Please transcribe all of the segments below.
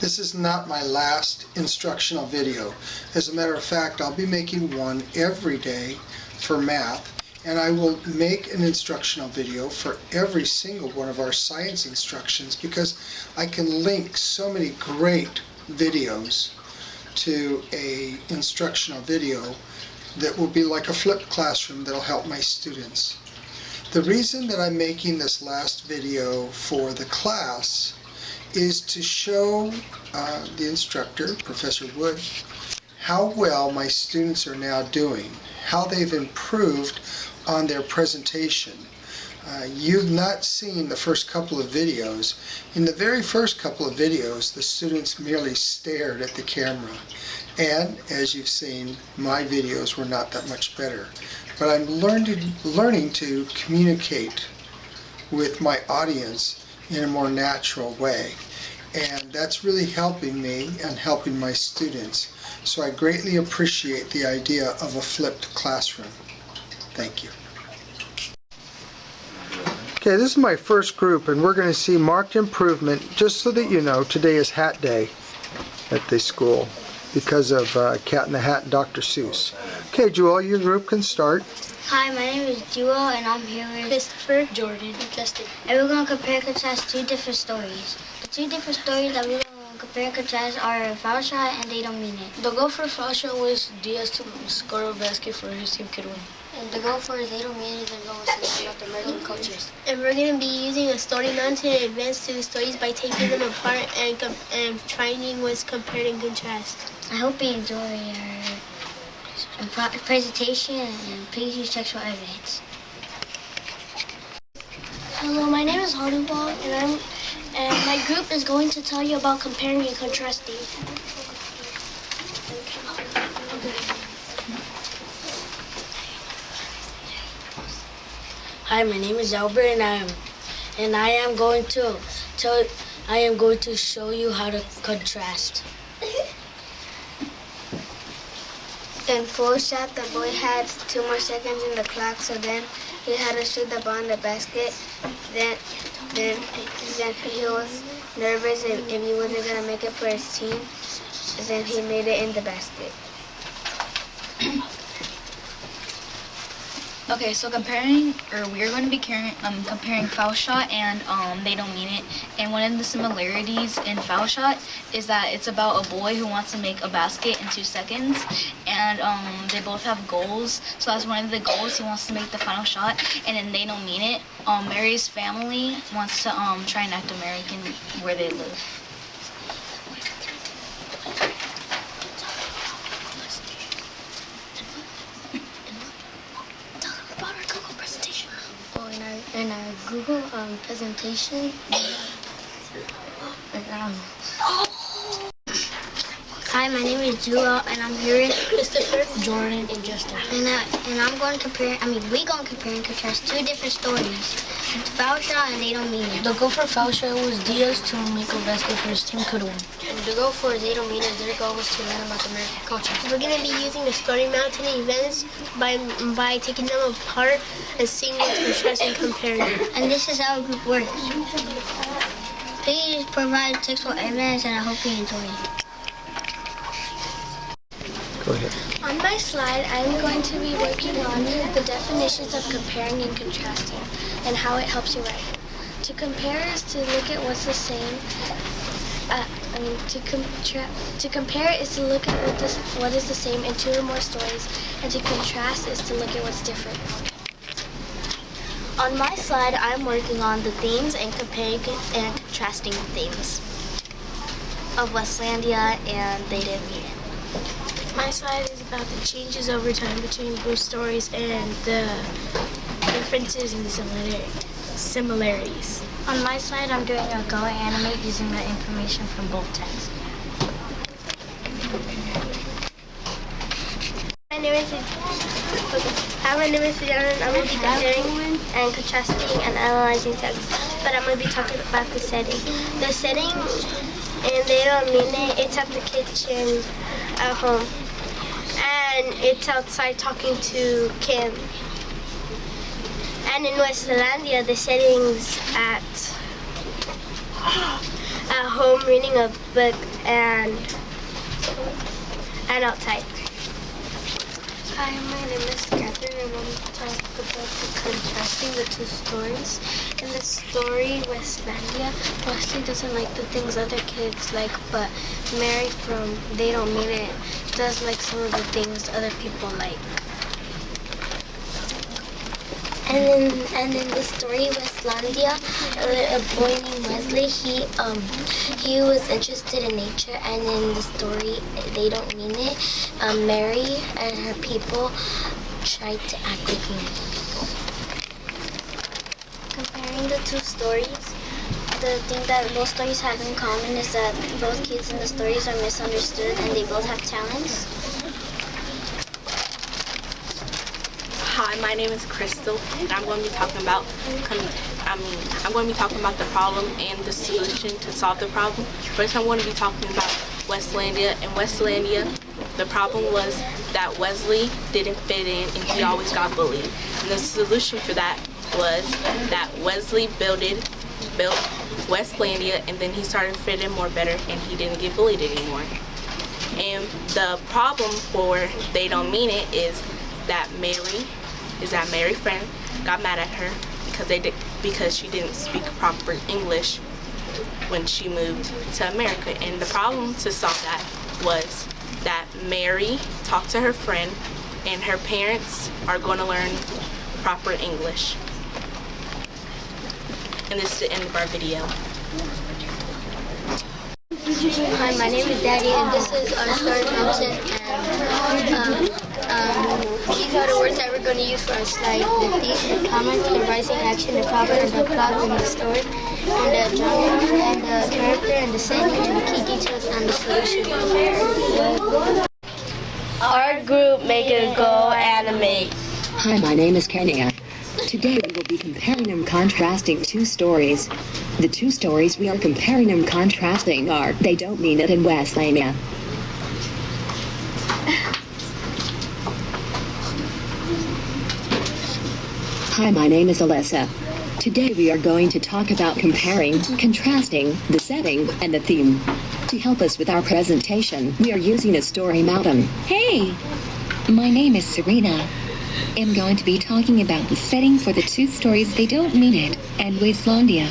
This is not my last instructional video. As a matter of fact, I'll be making one every day for math, and I will make an instructional video for every single one of our science instructions because I can link so many great videos to a instructional video that will be like a flipped classroom that'll help my students. The reason that I'm making this last video for the class is to show the instructor, Professor Wood, how well my students are now doing, how they've improved on their presentation. You've not seen the first couple of videos. In the very first couple of videos, the students merely stared at the camera. And as you've seen, my videos were not that much better. But I'm learning to communicate with my audience in a more natural way. And that's really helping me and helping my students. So I greatly appreciate the idea of a flipped classroom. Thank you. Okay, this is my first group, and we're going to see marked improvement. Just so that you know, today is Hat Day at the school because of Cat in the Hat and Dr. Seuss. Okay, Jewel, your group can start. Hi, my name is Jewel, and I'm here with Christopher, Jordan, and Justin. And we're going to compare and contrast two different stories. The two different stories that we're going to compare and contrast are Foul Shot and They Don't Mean It. The goal for Foul Shot was Diaz to score a basket for his team could win. And the goal for They Don't Mean It, the goal was to learn about the American cultures. And we're going to be using a story mountain and advance to the stories by taking them apart and trying what's compared and contrast. I hope you enjoy our presentation, and please use textual evidence. Hello, my name is Hollywood, and my group is going to tell you about comparing and contrasting. Hi, my name is Albert, and I am going to show you how to contrast. In Foul Shot, the boy had 2 more seconds in the clock, so then he had to shoot the ball in the basket. Then he was nervous if he wasn't gonna make it for his team. Then he made it in the basket. Okay, so we're going to be comparing Foul Shot and They Don't Mean It. And one of the similarities in Foul Shot is that it's about a boy who wants to make a basket in 2 seconds, and they both have goals. So that's one of the goals. He wants to make the final shot. And in They Don't Mean It, Mary's family wants to try and act American where they live. In our Google presentation, Hi, my name is Jewel, and I'm here with Christopher, Jordan, and Justin. and I'm going to compare. We're going to compare and contrast two different stories: Foul Shot and They Don't Mean It. The goal for Foul Shot was Diaz to make a basket for his team could win. And the goal for They Don't Mean It, their goal was to learn about the American culture. We're going to be using the story mountain events by taking them apart and seeing what's contrast and comparing. And this is how a group works. Please provide textual evidence, and I hope you enjoy it. Go ahead. On my slide, I'm going to be working on the definitions of comparing and contrasting and how it helps you write. To compare is to look at what's the same. To compare is to look at what is the same in 2 or more stories, and to contrast is to look at what's different. On my slide, I'm working on the themes and comparing and contrasting themes of Westlandia and They Didn't Mean It. My slide is about the changes over time between both stories and the differences and similarities. On my slide, I'm doing a Go animate using the information from both texts. My name is Diana, and I'm going to be comparing and contrasting and analyzing text, but I'm going to be talking about the setting. The setting, and They Don't Mean It, it's at the kitchen at home, and it's outside talking to Kim. And in Westlandia, the setting's at home reading a book and outside. Hi, my name is Catherine, and I'm going to talk about contrasting the two stories. In the story, Westlandia, Wesley doesn't like the things other kids like, but Mary from They Don't Mean It does like some of the things other people like. And in the story Westlandia, a boy named Wesley, he was interested in nature, and in the story They Don't Mean It, Mary and her people tried to act like normal people. Comparing the two stories, the thing that both stories have in common is that both kids in the stories are misunderstood and they both have talents. Hi, my name is Crystal, and I'm going to be talking about the problem and the solution to solve the problem. First, I'm going to be talking about Westlandia. In Westlandia, the problem was that Wesley didn't fit in, and he always got bullied. And the solution for that was that Wesley built Westlandia, and then he started fitting more better, and he didn't get bullied anymore. And the problem for They Don't Mean It is that Mary's friend got mad at her because she didn't speak proper English when she moved to America. And the problem to solve that was that Mary talked to her friend, and her parents are going to learn proper English. And this is the end of our video. Hi, my name is Daddy, and this is our story mountain. And these are the words that we're going to use for our slide: the theme, the comment, the rising action, the problem, the plot, and the story, and the genre, and the character, and the setting, and the key details, and the solution. Our group make it go animate. Hi, my name is Kenya. Today we will be comparing and contrasting two stories. The two stories we are comparing and contrasting are They Don't Mean It and Westlandia. Hi, my name is Alyssa. Today we are going to talk about comparing, contrasting, the setting, and the theme. To help us with our presentation, we are using a story mountain. Hey, my name is Serena. I'm going to be talking about the setting for the two stories They Don't Mean It and Westlandia.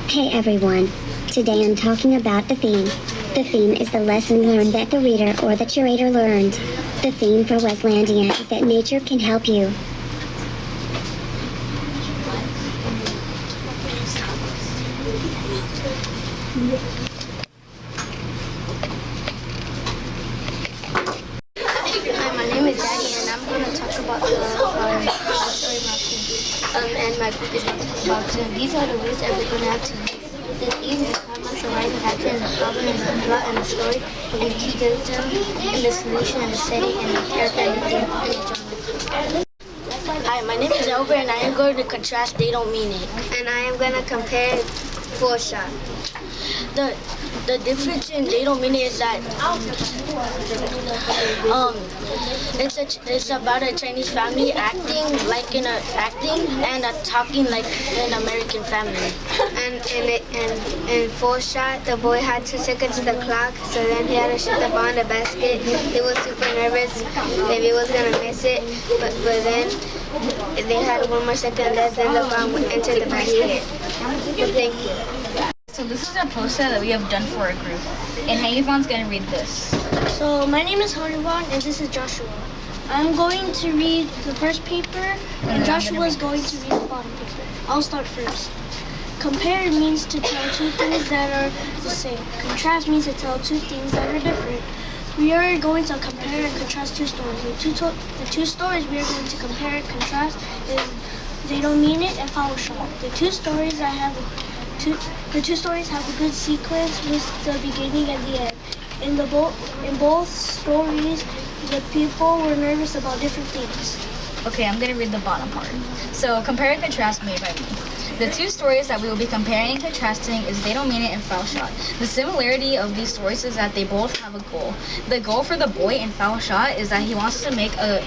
Hey everyone, today I'm talking about the theme. The theme is the lesson learned that the reader or the curator learned. The theme for Westlandia is that nature can help you. Hi, my name is Daddy, and I'm going to talk about the story mountain. And my group is going to talk about. So these are the words that we're going to have to use. The theme, the comments, the rising action, the problem, and the plot, and the story, and the key detail, and the solution, and the setting, and the character, and the theme, and the genre. Hi, my name is Albert, and I am going to contrast They Don't Mean It. And I am going to compare full shot. The difference in They Don't Mean It is that it's about a Chinese family acting like and talking like an American family. And in full shot, the boy had 2 seconds to the clock, so then he had to shoot the ball in the basket. He was super nervous if he was gonna miss it, but then they had 1 more second left, then the ball entered the basket. Thank you. So this is a poster that we have done for a group, and Hayvon's gonna read this. So my name is Harivon and this is Joshua. I'm going to read the first paper and Joshua is going to read the bottom paper. I'll start first. Compare means to tell two things that are the same. Contrast means to tell two things that are different. We are going to compare and contrast two stories. The two stories we are going to compare and contrast is They Don't Mean It and Foul Shot. The two stories have a good sequence with the beginning and the end. In both stories, the people were nervous about different things. Okay, I'm gonna read the bottom part. So compare and contrast made by me. The two stories that we will be comparing and contrasting is They Don't Mean It and Foul Shot. The similarity of these stories is that they both have a goal. The goal for the boy in Foul Shot is that he wants to make a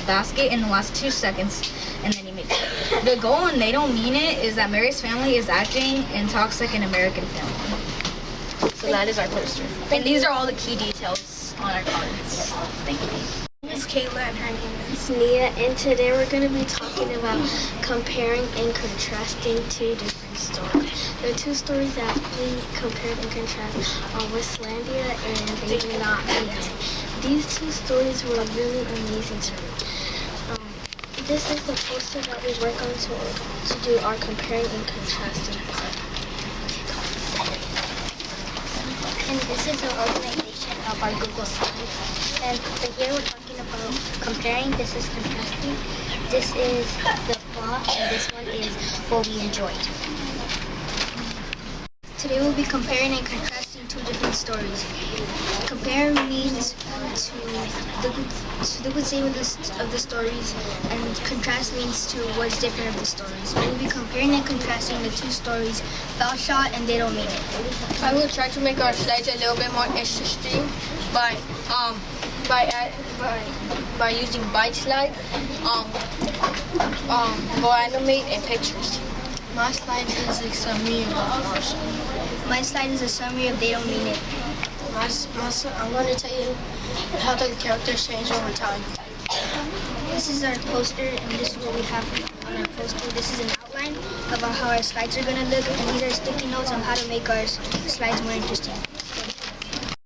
basket in the last 2 seconds, and then he makes it. The goal in They Don't Mean It is that Mary's family is acting and talks like an American family. So that is our poster. And these are all the key details on our cards. Thank you. My name is Kayla and her name is Nia, and today we're going to be talking about comparing and contrasting two different stories. The two stories that we compared and contrasted are Westlandia and They Do Not Mean It. These two stories were really amazing to me. This is the poster that we work on to do our comparing and contrasting part. And this is the organization of our Google Slides. And for here we're talking about comparing. This is contrasting. This is the plot, and this one is what we enjoyed. Today we'll be comparing and contrasting two different stories. Compare means to look the same of the stories, and contrast means to what's different of the stories. We'll be comparing and contrasting the two stories, Foul Shot and They Don't Mean It. I will try to make our slides a little bit more interesting by using bite slide, go animate and pictures. My slide is a summary of Foul Shot. My slide is a summary of They Don't Mean It. I'm going to tell you how the characters change over time. This is our poster, and this is what we have on our poster. This is an outline about how our slides are going to look, and these are sticky notes on how to make our slides more interesting.